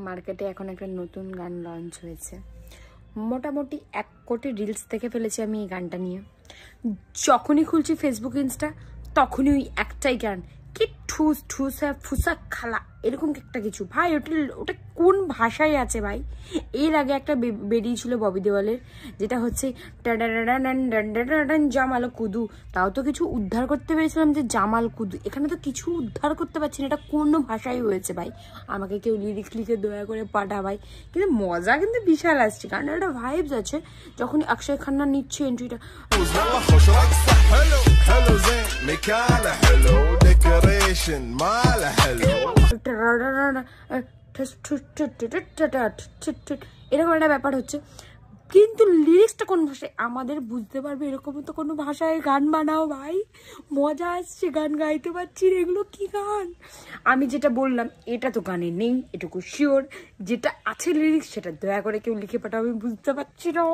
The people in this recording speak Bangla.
মার্কেটে এখন একটা নতুন গান লঞ্চ হয়েছে, মোটামুটি 1 কোটি রিলস দেখে ফেলেছি আমি এই গানটা নিয়ে। যখনই খুলছি ফেসবুক ইনস্টা তখনই ওই একটাই গান, কি ঠুস ঠুস ফুসা খালা এরকম একটা কিছু। ভাই ওটা কোন ভাষায় আছে ভাই? এর আগে একটা বেরিয়েছিল ববি দেওয়ালের, যেটা হচ্ছে জামাল কুদু, তাও তো কিছু উদ্ধার করতে পেরেছিলাম যে জামাল কুদু, এখানে তো কিছু উদ্ধার করতে পারছি না। এটা কোন ভাষায় হয়েছে ভাই? আমাকে কেউ লিরিক্স লিখে দয়া করে পাঠা ভাই। কিন্তু মজা কিন্তু বিশাল আসছে, কারণ একটা ভাইবস আছে। যখন অক্ষয় খান্না নিচ্ছে এন্ট্রিটা, এরকম একটা ব্যাপার হচ্ছে, কিন্তু লিরিক্সটা কোন ভাষায় আমাদের বুঝতে পারবে এরকম তো কোনো ভাষায় গান বানাও ভাই। মজা আসছে, গান গাইতে পারছি। এগুলো কি গান? আমি যেটা বললাম এটা তো গানে নেই, এটুকু শিওর। যেটা আছে লিরিক্স সেটা দয়া করে কেউ লিখে পাঠাও, আমি বুঝতে পারছি না।